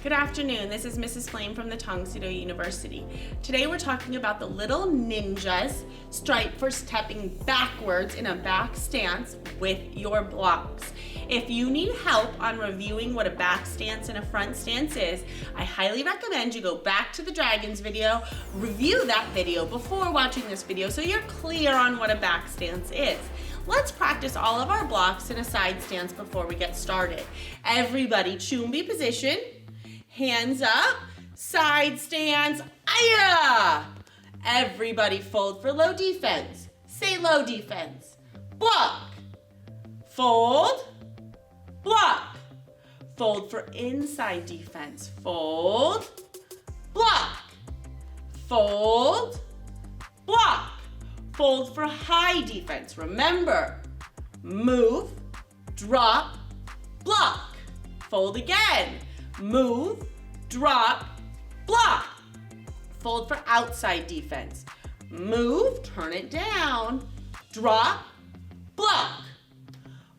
Good afternoon, this is Mrs. Flame from the Tang University. Today we're talking about the little ninjas stripe for stepping backwards in a back stance with your blocks. If you need help on reviewing what a back stance and a front stance is, I highly recommend you go back to the dragons video, review that video before watching this video so you're clear on what a back stance is. Let's practice all of our blocks in a side stance before we get started. Everybody, chumbi position. Hands up, side stance, aya! Everybody fold for low defense. Say low defense. Block. Fold, block. Fold for inside defense. Fold, block. Fold, block. Fold for high defense. Remember, move, drop, block. Fold again. Move, drop, block. Fold for outside defense. Move, turn it down, drop, block.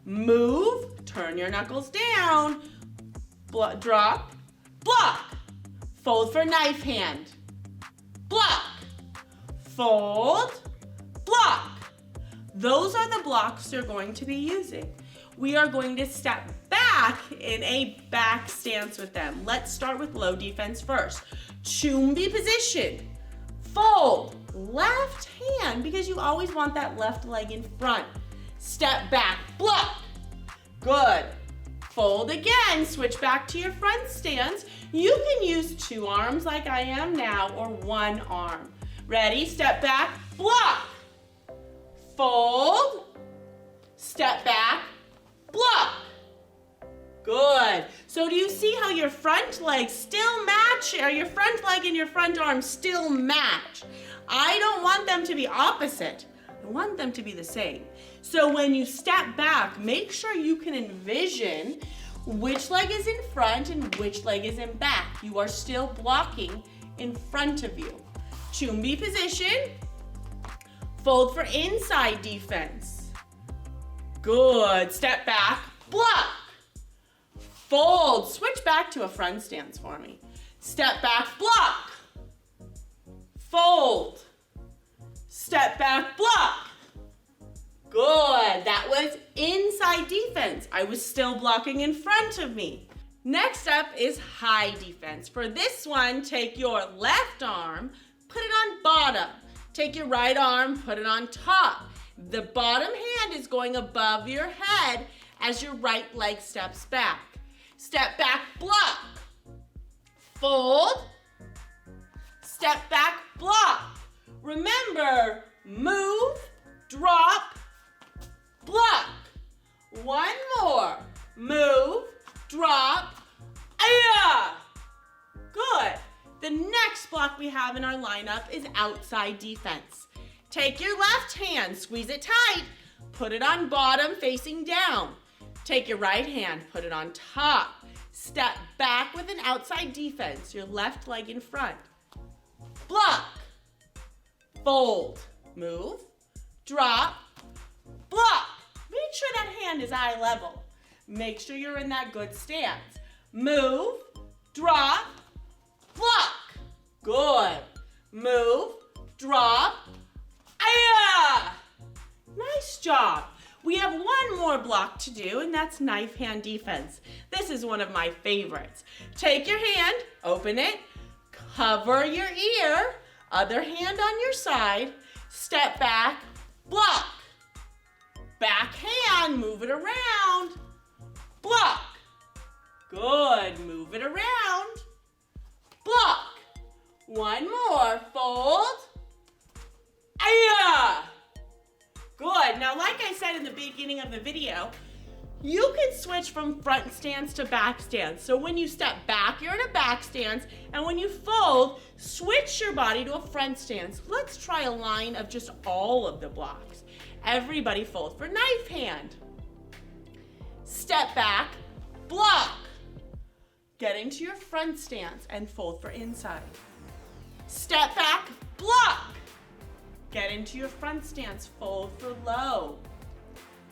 Move, turn your knuckles down, drop, block. Fold for knife hand. Block, fold, block. Those are the blocks you're going to be using. We are going to step back in a back stance with them. Let's start with low defense first. Chumbi position. Fold. Left hand, because you always want that left leg in front. Step back. Block. Good. Fold again. Switch back to your front stance. You can use two arms like I am now or one arm. Ready? Step back. Block. Fold. Step back. Block. Good. So do you see how your front legs still match, or your front leg and your front arm still match? I don't want them to be opposite. I want them to be the same. So when you step back, make sure you can envision which leg is in front and which leg is in back. You are still blocking in front of you. Chumbi position. Fold for inside defense. Good. Step back. Block. Fold. Switch back to a front stance for me. Step back. Block. Fold. Step back. Block. Good. That was inside defense. I was still blocking in front of me. Next up is high defense. For this one, take your left arm, put it on bottom. Take your right arm, put it on top. The bottom hand is going above your head as your right leg steps back. Step back, block. Fold. Step back, block. Remember, move, drop, block. One more. Move, drop, aya. Good. The next block we have in our lineup is outside defense. Take your left hand, squeeze it tight, put it on bottom facing down. Take your right hand, put it on top. Step back with an outside defense, your left leg in front. Block, fold, move, drop, block. Make sure that hand is eye level. Make sure you're in that good stance. Move, drop, block. Good. Move, drop, aya! Nice job. We have one more block to do, and that's knife hand defense. This is one of my favorites. Take your hand, open it, cover your ear, other hand on your side, step back, block. Back hand, move it around, block. Good, move it around, block. One more, fold, aya! Good. Now, like I said in the beginning of the video, you can switch from front stance to back stance. So when you step back, you're in a back stance, and when you fold, switch your body to a front stance. Let's try a line of just all of the blocks. Everybody fold for knife hand. Step back, block. Get into your front stance and fold for inside. Step back, block. Get into your front stance, fold for low.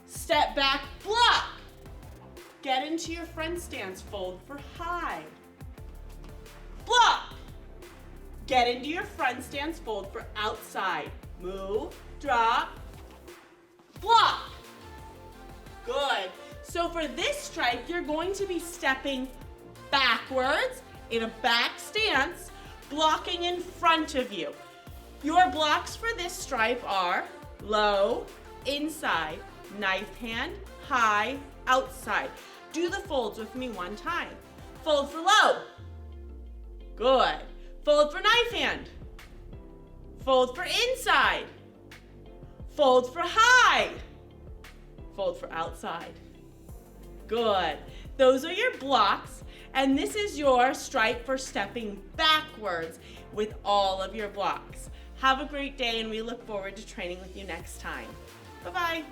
Step back, block. Get into your front stance, fold for high. Get into your front stance, fold for outside. Move, drop, block. Good. So for this stripe, you're going to be stepping backwards in a back stance, blocking in front of you. Your blocks for this stripe are low, inside, knife hand, high, outside. Do the folds with me one time. Fold for low. Good. Fold for knife hand. Fold for inside. Fold for high. Fold for outside. Good. Those are your blocks, and this is your stripe for stepping backwards with all of your blocks. Have a great day, and we look forward to training with you next time. Bye-bye.